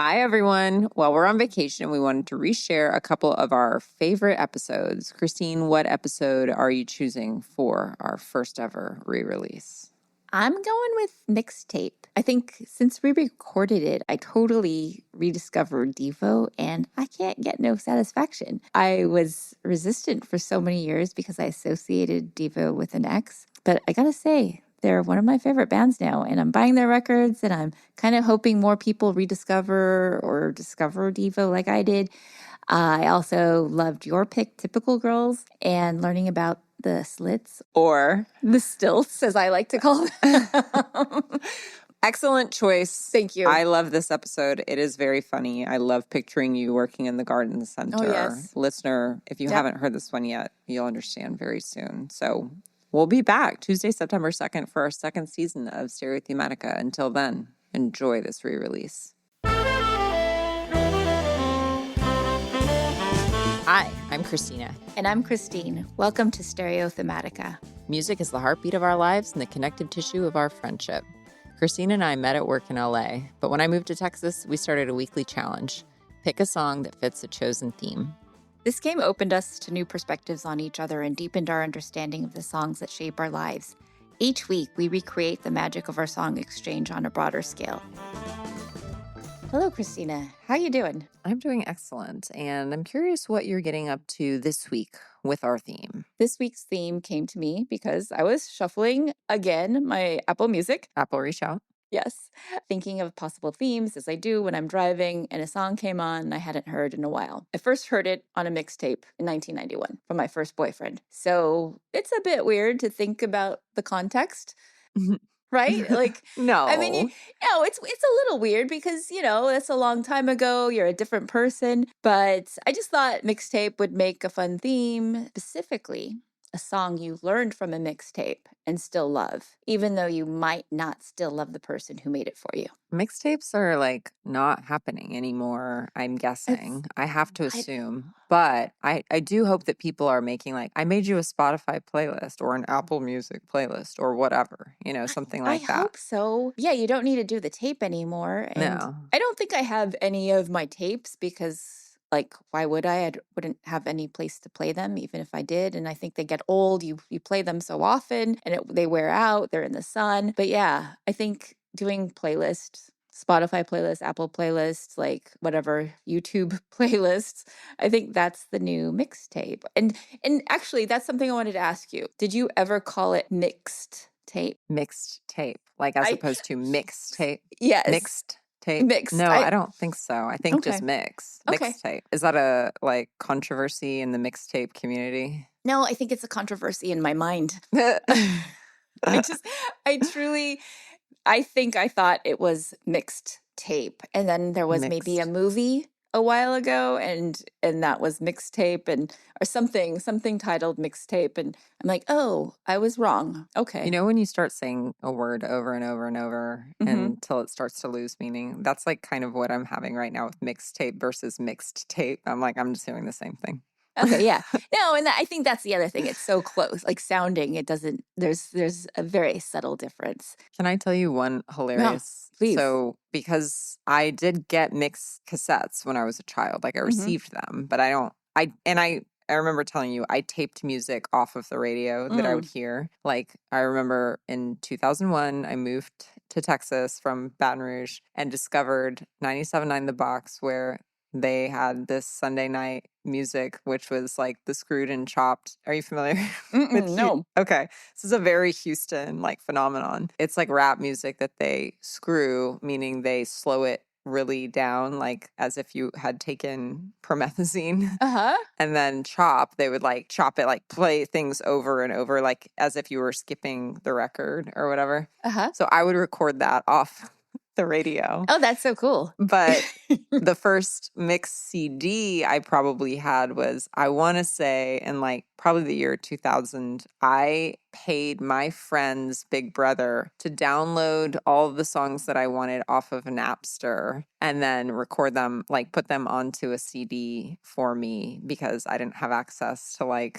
Hi, everyone. While we're on vacation, we wanted to reshare a couple of our favorite episodes. Christine, what episode are you choosing for our first ever re-release? I'm going with Mixtape. I think since we recorded it, I totally rediscovered Devo, and I can't get no satisfaction. I was resistant for so many years because I associated Devo with an ex, but I gotta say, they're one of my favorite bands now, and I'm buying their records, and I'm kind of hoping more people rediscover or discover Devo like I did. I also loved your pick, Typical Girls, and learning about the slits or the stilts, as I like to call them. Excellent choice. Thank you. I love this episode. It is very funny. I love picturing you working in the garden center. Oh, yes. Listener, if you haven't heard this one yet, you'll understand very soon. So we'll be back Tuesday, September 2nd for our second season of Stereothematica. Until then, enjoy this re-release. Hi, I'm Christina. And I'm Christine. Welcome to Stereothematica. Music is the heartbeat of our lives and the connective tissue of our friendship. Christine and I met at work in LA, but when I moved to Texas, we started a weekly challenge. Pick a song that fits a chosen theme. This game opened us to new perspectives on each other and deepened our understanding of the songs that shape our lives. Each week, we recreate the magic of our song exchange on a broader scale. Hello, Christina. How you doing? I'm doing excellent, and I'm curious what you're getting up to this week with our theme. This week's theme came to me because I was shuffling again my Apple Music. Apple reach out. Yes. Thinking of possible themes as I do when I'm driving, and a song came on I hadn't heard in a while. I first heard it on a mixtape in 1991 from my first boyfriend. So it's a bit weird to think about the context. Right? Like, no. I mean, it's a little weird because, that's a long time ago. You're a different person. But I just thought mixtape would make a fun theme, specifically a song you learned from a mixtape and still love, even though you might not still love the person who made it for you. Mixtapes are like not happening anymore, I'm guessing. I have to assume. But I do hope that people are making I made you a Spotify playlist or an Apple Music playlist or whatever, something like that. I hope so. Yeah, you don't need to do the tape anymore. And No. I don't think I have any of my tapes because why would I? I wouldn't have any place to play them, even if I did. And I think they get old. You play them so often and they wear out. They're in the sun. But yeah, I think doing playlists, Spotify playlists, Apple playlists, whatever, YouTube playlists, I think that's the new mixtape. And actually, that's something I wanted to ask you. Did you ever call it mixed tape? Mixed tape, as opposed to mixed tape? Yes. Mixed tape? Mixed. No, I don't think so. I think just mix. Okay. Mixtape. Is that a controversy in the mixtape community? No, I think it's a controversy in my mind. I think I thought it was mixed tape. And then there was maybe a movie a while ago and that was mixtape or something titled mixtape. And I'm like, oh, I was wrong. Okay. When you start saying a word over and over and over until it starts to lose meaning, that's kind of what I'm having right now with mixtape versus mixed tape. I'm I'm just doing the same thing. Okay, yeah. No, and I think that's the other thing. It's so close. Sounding, it doesn't, there's a very subtle difference. Can I tell you one hilarious? No, please. So, because I did get mixed cassettes when I was a child, I received them, but I remember telling you, I taped music off of the radio that I would hear. I remember in 2001, I moved to Texas from Baton Rouge and discovered 97.9 The Box, where they had this Sunday night music, which was the Screwed and Chopped. Are you familiar with No. Okay. This is a very Houston phenomenon. It's rap music that they screw, meaning they slow it really down, as if you had taken promethazine. And then chop, they would chop it, play things over and over, as if you were skipping the record or whatever. So I would record that off the radio. Oh, that's so cool. But the first mix CD I probably had was, I want to say, in probably the year 2000, I paid my friend's big brother to download all of the songs that I wanted off of Napster and then record them, like put them onto a CD for me because I didn't have access to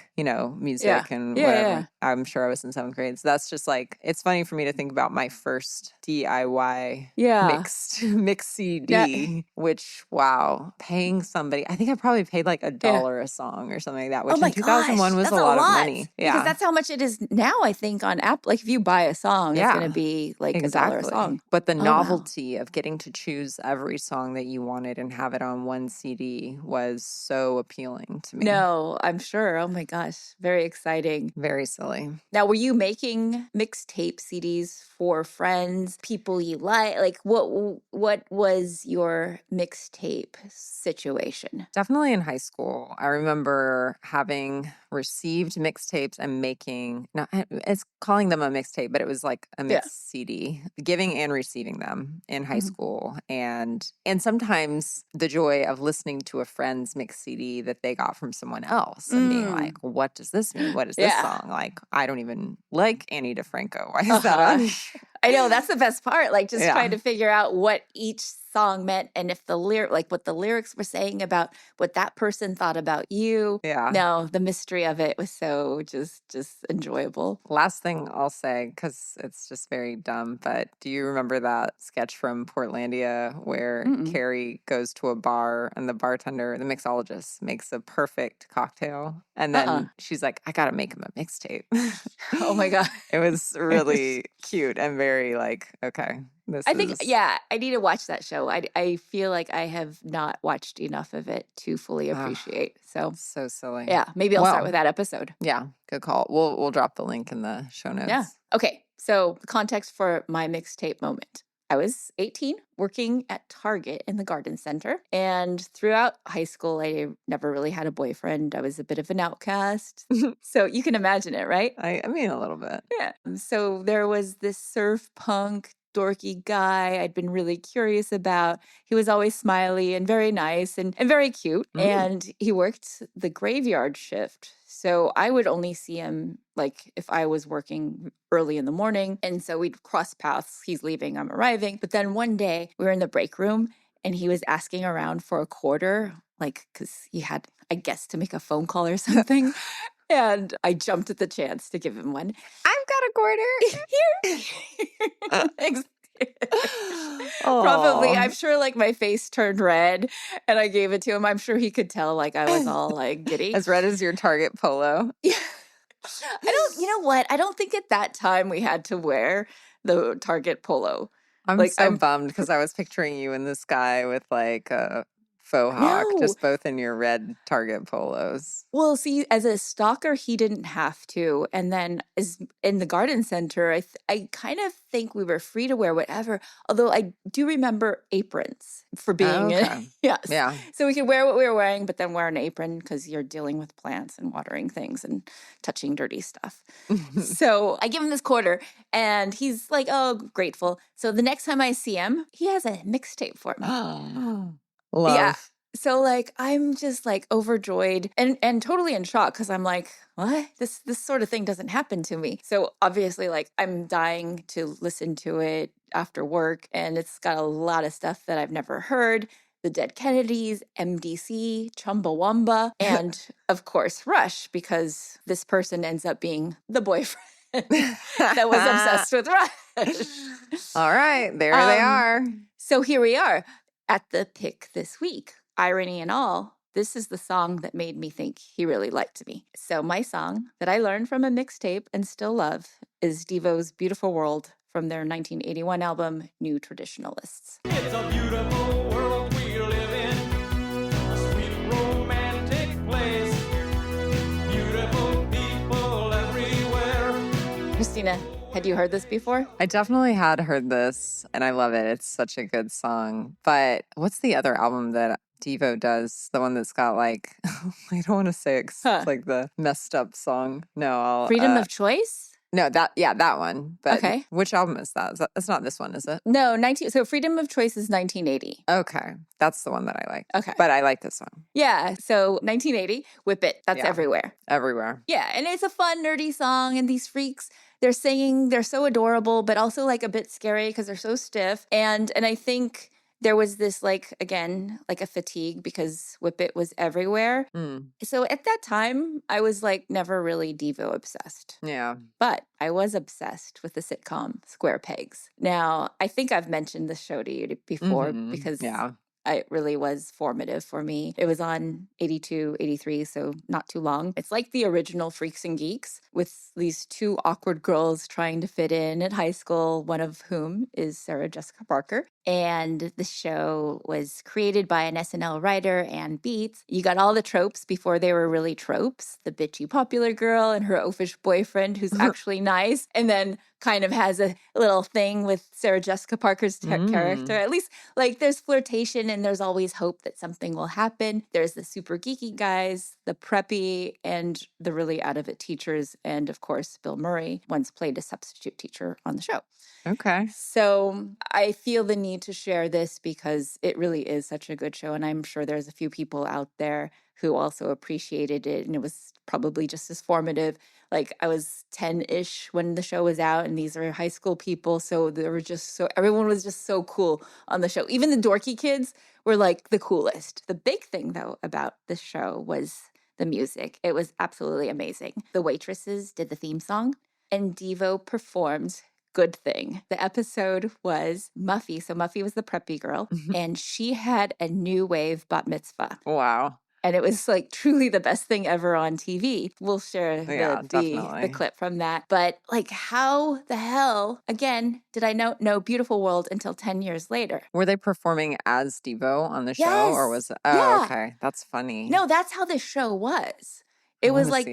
music and whatever. I'm sure I was in 7th grade. So that's just it's funny for me to think about my first DIY mix CD, which, wow, paying somebody, I think I probably paid like $1 a song or something like that, which in 2001 was a lot of money. Yeah. Because that's how much it is now, I think, on app. Like if you buy a song, it's going to be like $1 a song. But the novelty of getting to choose every song that you wanted and have it on one CD was so appealing to me. No, I'm sure. Oh my gosh. Very exciting. Very silly. Now, were you making mixtape CDs for friends, people you like? Like what was your mixtape situation? Definitely in high school. I remember having received mixtapes and it's calling them a mixtape, but it was like a mix CD, giving and receiving them in high school. And sometimes the joy of listening to a friend's mix CD that they got from someone else and being like, what does this mean? What is this song? Like, I don't even like Annie DeFranco. Why is that on? I know, that's the best part. Like just trying to figure out what each song meant and if what the lyrics were saying about what that person thought about you. Yeah. No, the mystery of it was so just enjoyable. Last thing I'll say, because it's just very dumb, but do you remember that sketch from Portlandia where Carrie goes to a bar and the bartender, the mixologist, makes a perfect cocktail and then she's like, I gotta make him a mixtape. Oh my God. It was really cute and very okay. I think I need to watch that show. I feel like I have not watched enough of it to fully appreciate. So silly. Yeah, maybe I'll start with that episode. Yeah, good call. We'll drop the link in the show notes. Yeah. Okay. So the context for my mixtape moment. I was 18, working at Target in the garden center. And throughout high school, I never really had a boyfriend. I was a bit of an outcast. So you can imagine it, right? I mean, a little bit. Yeah. So there was this surf punk dorky guy I'd been really curious about. He was always smiley and very nice and very cute. And he worked the graveyard shift. So I would only see him like if I was working early in the morning. And so we'd cross paths. He's leaving, I'm arriving. But then one day we were in the break room and he was asking around for a quarter, like, because he had, I guess, to make a phone call or something. And I jumped at the chance to give him one. I've got a quarter. Here. Probably, I'm sure like my face turned red and I gave it to him. I'm sure he could tell like I was all like giddy. As red as your Target polo. Yeah. You know what? I don't think at that time we had to wear the Target polo. I'm bummed because I was picturing you in the sky with like a faux hawk, just both in your red Target polos. Well, see, as a stalker, he didn't have to. And then as in the garden center, I kind of think we were free to wear whatever. Although I do remember aprons for being yes. Yeah. So we could wear what we were wearing, but then wear an apron because you're dealing with plants and watering things and touching dirty stuff. So I give him this quarter and he's like, oh, grateful. So the next time I see him, he has a mixtape for me. Love. Yeah. So like I'm just like overjoyed and totally in shock because I'm like, what? This sort of thing doesn't happen to me. So obviously like I'm dying to listen to it after work and it's got a lot of stuff that I've never heard. The Dead Kennedys, MDC, Chumbawamba, and of course Rush because this person ends up being the boyfriend that was obsessed with Rush. All right, there they are. So here we are. At the pick this week, irony and all, this is the song that made me think he really liked me. So my song that I learned from a mixtape and still love is Devo's Beautiful World from their 1981 album, New Traditionalists. It's a beautiful world we live in, a sweet romantic place, beautiful people everywhere. Christina, had you heard this before? I definitely had heard this, and I love it. It's such a good song. But what's the other album that Devo does? The one that's got like, I don't want to say it's like the messed up song. No, Freedom of Choice? No, that one. But Okay. which album is that? That's not this one, is it? No, so Freedom of Choice is 1980. Okay. That's the one that I like. Okay. But I like this one. Yeah, so 1980, Whip It, that's everywhere. Everywhere. Yeah, and it's a fun, nerdy song, and these freaks, they're singing, they're so adorable, but also like a bit scary because they're so stiff. And I think there was this like, again, like a fatigue because Whip It was everywhere. So at that time, I was like never really Devo obsessed. Yeah. But I was obsessed with the sitcom Square Pegs. Now, I think I've mentioned this show to you before because it really was formative for me. It was on 82, 83, so not too long. It's like the original Freaks and Geeks with these two awkward girls trying to fit in at high school, one of whom is Sarah Jessica Parker. And the show was created by an SNL writer, Ann Beats. You got all the tropes before they were really tropes. The bitchy popular girl and her oafish boyfriend who's actually nice. And then kind of has a little thing with Sarah Jessica Parker's character. At least like there's flirtation and there's always hope that something will happen. There's the super geeky guys, the preppy, and the really out of it teachers. And of course, Bill Murray once played a substitute teacher on the show. Okay. So I feel the need to share this because it really is such a good show. And I'm sure there's a few people out there who also appreciated it. And it was probably just as formative. Like I was 10-ish when the show was out, and these are high school people. So they were just everyone was just so cool on the show. Even the dorky kids were like the coolest. The big thing though about this show was the music. It was absolutely amazing. The waitresses did the theme song and Devo performed Good Thing. The episode was Muffy. So Muffy was the preppy girl, and she had a new wave bat mitzvah. Wow. And it was like truly the best thing ever on TV. We'll share the clip from that. But like, how the hell, again, did I know Beautiful World until 10 years later? Were they performing as Devo on the show? Or was it? Oh, okay. That's funny. No, that's how the show was. It was like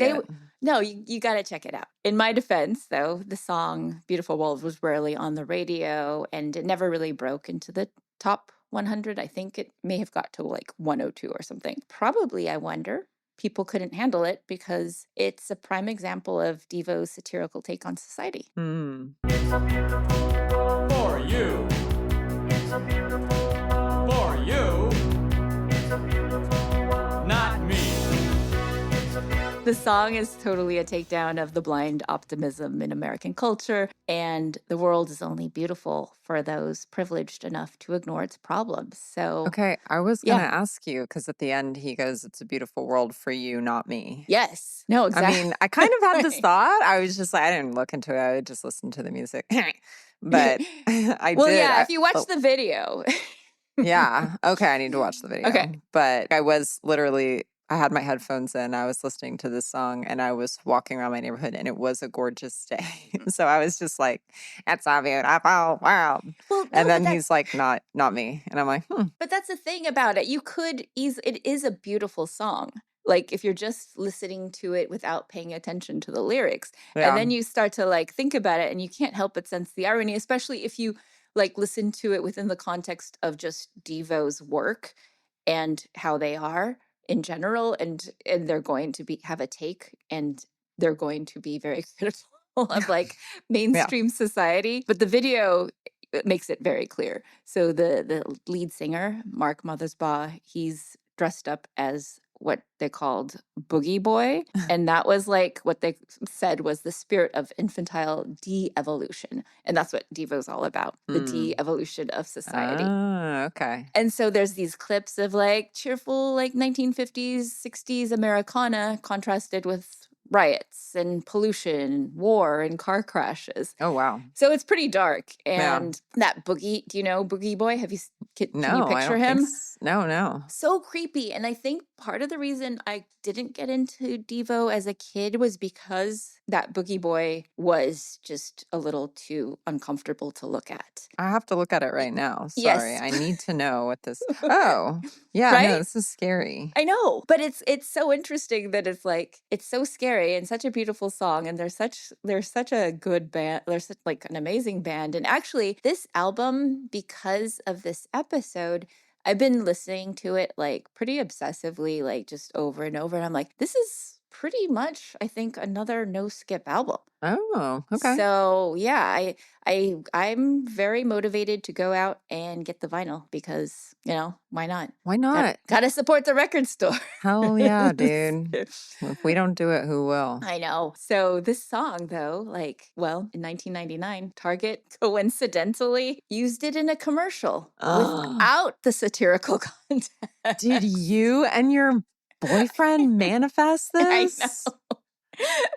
no, you got to check it out. In my defense, though, the song Beautiful World was rarely on the radio and it never really broke into the top 100. I think it may have got to like 102 or something. Probably, I wonder, people couldn't handle it because it's a prime example of Devo's satirical take on society. For you. For you. Not me. The song is totally a takedown of the blind optimism in American culture, and the world is only beautiful for those privileged enough to ignore its problems. So, okay, I was going to ask you, because at the end he goes, "It's a beautiful world for you, not me." Yes. No, exactly. I mean, I kind of had this thought. I was just like, I didn't look into it. I just listened to the music. But I did. Well, yeah, if you watch the video. Yeah. Okay, I need to watch the video. Okay. But I was literally... I had my headphones in, I was listening to this song, and I was walking around my neighborhood, and it was a gorgeous day. So I was just like, "It's a beautiful world." Well, no, and then he's like, not me. And I'm like, But that's the thing about it. It is a beautiful song. Like if you're just listening to it without paying attention to the lyrics. Yeah. And then you start to like think about it and you can't help but sense the irony, especially if you like listen to it within the context of just Devo's work and how they are in general, and they're going to have a take, and they're going to be very critical of like mainstream society. But the video makes it very clear. So the lead singer, Mark Mothersbaugh, he's dressed up as what they called Boogie Boy. And that was like what they said was the spirit of infantile de-evolution. And that's what Devo's all about, the de-evolution of society. Okay. And so there's these clips of like cheerful like 1950s, 60s Americana contrasted with riots and pollution, war and car crashes. Oh, wow. So it's pretty dark. And that Boogie, do you know Boogie Boy? Can you picture him? No. So creepy. And I think part of the reason I didn't get into Devo as a kid was because that Boogie Boy was just a little too uncomfortable to look at. I have to look at it right now. Sorry. Yes. I need to know what this... Oh, yeah. Right? No, this is scary. I know. But it's so interesting that it's like, it's so scary and such a beautiful song. And they're such a good band. They're such like an amazing band. And actually this album, because of this episode, I've been listening to it like pretty obsessively, like just over and over. And I'm like, this is pretty much, I think, another no skip album. Oh, okay. So yeah, I'm very motivated to go out and get the vinyl because, why not? Why not? Gotta support the record store. Hell yeah, dude. If we don't do it, who will? I know. So this song, though, in 1999, Target coincidentally used it in a commercial without the satirical content. Did you and your boyfriend manifest this? I know.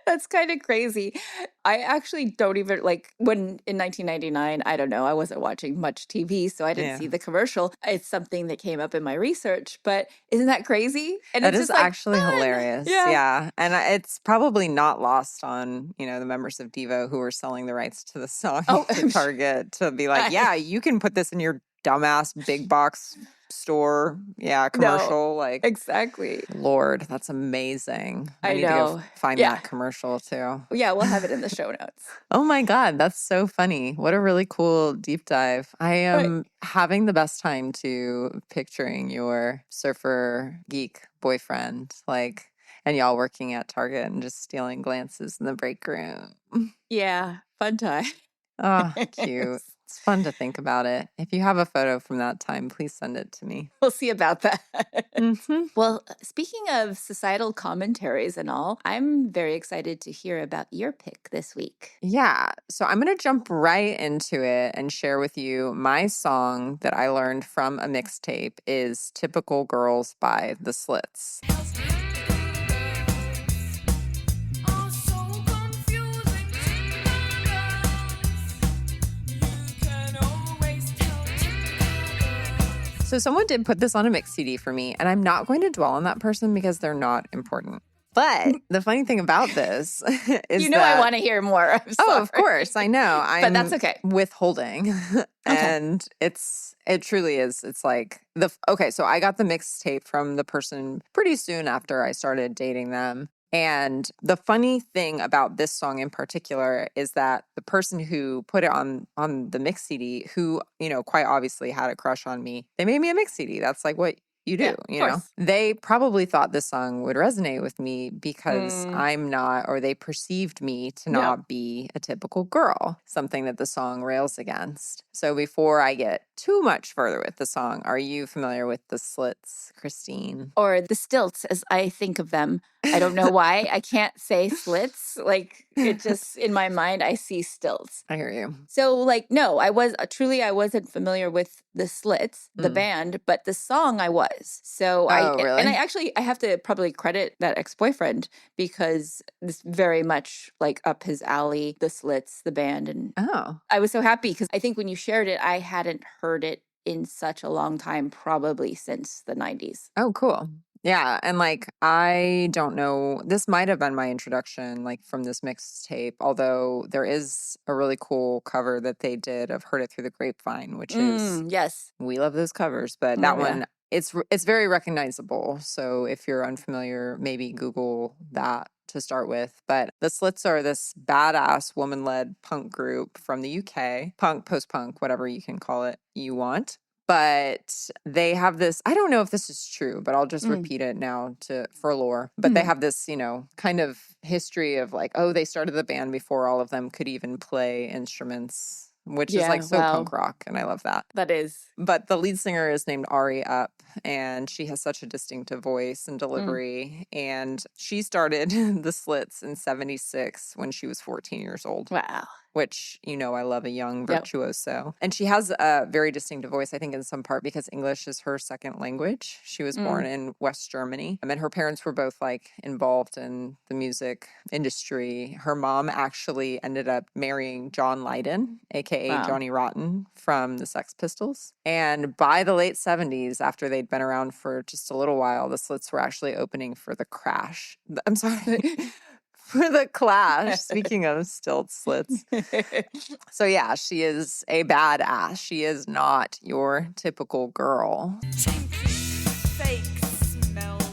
That's kind of crazy. I actually don't even when in 1999, I don't know, I wasn't watching much TV, so I didn't see the commercial. It's something that came up in my research, but isn't that crazy? And that it's is just actually fun. hilarious. Yeah. And it's probably not lost on, the members of Devo who were selling the rights to the song to Target to be like, yeah, you can put this in your dumbass big box store commercial. No, exactly. Lord, that's amazing. I need know. to go find that commercial too. Yeah, we'll have it in the show notes. Oh my God, that's so funny. What a really cool deep dive. I am having the best time picturing your surfer geek boyfriend, and y'all working at Target and just stealing glances in the break room. Yeah, fun time. Oh, cute. It's fun to think about it. If you have a photo from that time, please send it to me. We'll see about that. Well, speaking of societal commentaries and all, I'm very excited to hear about your pick this week. Yeah. So I'm going to jump right into it and share with you my song that I learned from a mixtape is Typical Girls by The Slits. So someone did put this on a mix CD for me, and I'm not going to dwell on that person because they're not important. But the funny thing about this is I want to hear more. I'm sorry. Oh, of course. I know. But that's okay. Withholding. And it truly is. It's like so I got the mixtape from the person pretty soon after I started dating them. And the funny thing about this song in particular is that the person who put it on the mix CD, who, quite obviously had a crush on me, they made me a mix CD. That's like what you do, you know? They probably thought this song would resonate with me because I'm not, or they perceived me to not be a typical girl, something that the song rails against. So before I get too much further with the song, are you familiar with the Slits, Christine? Or the stilts, as I think of them. I don't know why. I can't say slits. It just, in my mind, I see stilts. I hear you. So, no, I wasn't familiar with the Slits, the band, but the song I was. So really? And I have to probably credit that ex-boyfriend because this very much up his alley, the Slits, the band. And I was so happy because I think when you shared it, I hadn't heard it in such a long time, probably since the 90s. Oh, cool. Yeah. And I don't know, this might have been my introduction, from this mixtape, although there is a really cool cover that they did of Heard It Through the Grapevine, which is, yes, we love those covers, but that one, it's very recognizable. So if you're unfamiliar, maybe Google that to start with. But the Slits are this badass woman-led punk group from the UK, punk, post-punk, whatever you can call it you want. But they have this, I don't know if this is true, but I'll just repeat it now for lore. But they have this, kind of history of they started the band before all of them could even play instruments, which is punk rock. And I love that. That is. But the lead singer is named Ari Up, and she has such a distinctive voice and delivery. And she started the Slits in 1976 when she was 14 years old. Wow. Which, I love a young virtuoso. And she has a very distinctive voice, I think, in some part because English is her second language. She was born in West Germany. And her parents were both involved in the music industry. Her mom actually ended up marrying John Lydon, aka Johnny Rotten from the Sex Pistols. And by the late 70s, after they'd been around for just a little while, the Slits were actually opening for the Crash. I'm sorry. For the Clash, speaking of stilt slits. So yeah, she is a badass. She is not your typical girl. Fake smells.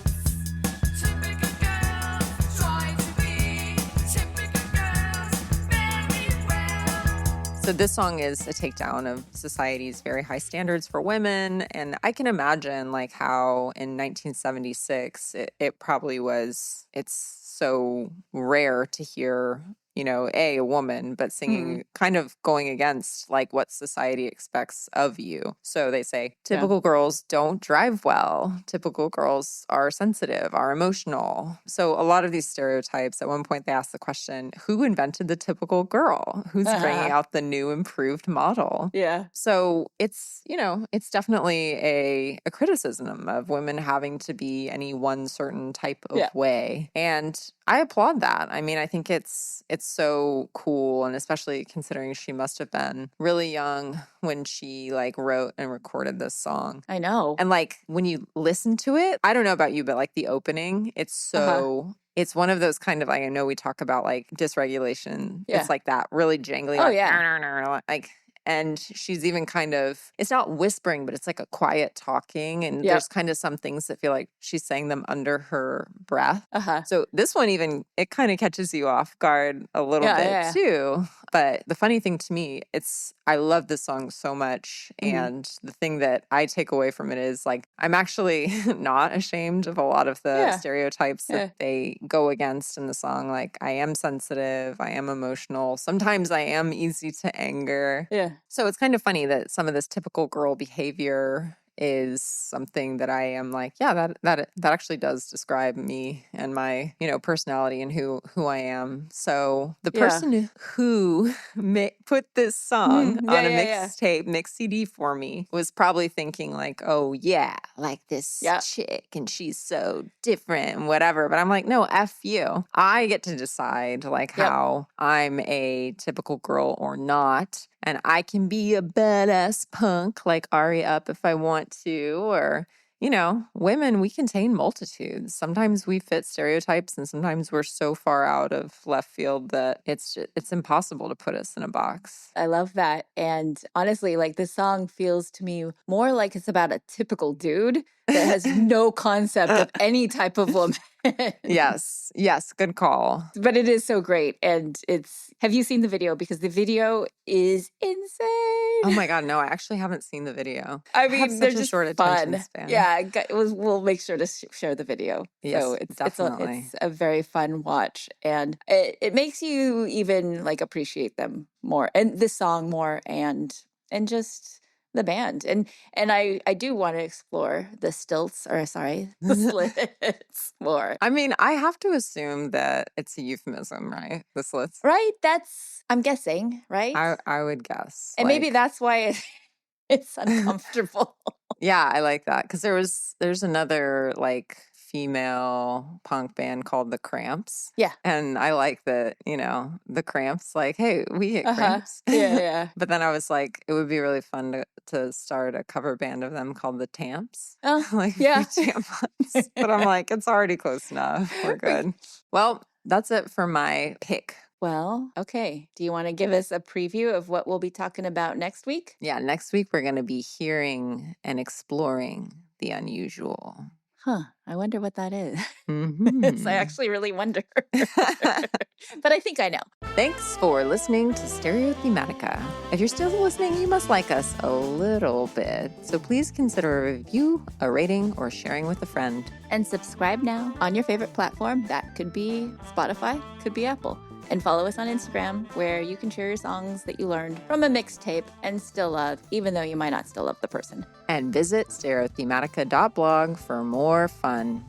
Typical girls try to be typical girls very well. So this song is a takedown of society's very high standards for women. And I can imagine how in 1976, it probably was, it's so rare to hear, you know, a woman, but singing kind of going against like what society expects of you. So they say typical girls don't drive well. Typical girls are sensitive, are emotional. So a lot of these stereotypes, at one point they asked the question, who invented the typical girl? Who's bringing out the new improved model? Yeah. So it's, you know, it's definitely a criticism of women having to be any one certain type of way. And I applaud that. I mean, I think it's so cool, and especially considering she must have been really young when she like wrote and recorded this song. I know. And like when you listen to it, I don't know about you, but like the opening, it's so it's one of those kind of like, I know we talk about like dysregulation. Yeah. It's like that really jangly. Oh, like, yeah. like, and she's even kind of, it's not whispering, but it's like a quiet talking. And there's kind of some things that feel like she's saying them under her breath. So this one even, it kind of catches you off guard a little bit too. But the funny thing to me, I love this song so much. And the thing that I take away from it is like, I'm actually not ashamed of a lot of the stereotypes that they go against in the song. Like, I am sensitive, I am emotional. Sometimes I am easy to anger. So it's kind of funny that some of this typical girl behavior is something that I am like, yeah, that actually does describe me and my, you know, personality and who I am. So the person who put this song on a mixtape, mix CD for me was probably thinking like, oh yeah, like this chick and she's so different and whatever. But I'm like, no, F you. I get to decide like how I'm a typical girl or not. And I can be a badass punk like Ari Up if I want to, or, you know, women, we contain multitudes. Sometimes we fit stereotypes and sometimes we're so far out of left field that it's impossible to put us in a box. I love that. And honestly, like this song feels to me more like it's about a typical dude that has no concept of any type of woman. Yes, good call. But it is so great. And have you seen the video? Because the video is insane. Oh my God, no, I actually haven't seen the video. I mean, they're just short fun. attention span. Yeah, we'll make sure to share the video. Yes, so definitely. It's a very fun watch. And it makes you even like appreciate them more and this song more and just the band. And I do want to explore the slits more. I mean, I have to assume that it's a euphemism, right? The slits. Right? I'm guessing, right? I would guess. And maybe that's why it's uncomfortable. Yeah, I like that. Because there's another like female punk band called The Cramps. Yeah. And I like that, you know, The Cramps, like, hey, we get cramps. Yeah. But then I was like, it would be really fun to start a cover band of them called The Tamps. Like, tampons. But I'm like, it's already close enough. We're good. Well, that's it for my pick. Well, okay. Do you want to give us a preview of what we'll be talking about next week? Yeah, next week we're going to be hearing and exploring the unusual. I wonder what that is. Mm-hmm. I actually really wonder. But I think I know. Thanks for listening to Stereothematica. If you're still listening, you must like us a little bit. So please consider a review, a rating, or sharing with a friend. And subscribe now on your favorite platform. That could be Spotify, could be Apple. And follow us on Instagram, where you can share your songs that you learned from a mixtape and still love, even though you might not still love the person. And visit stereothematica.blog for more fun.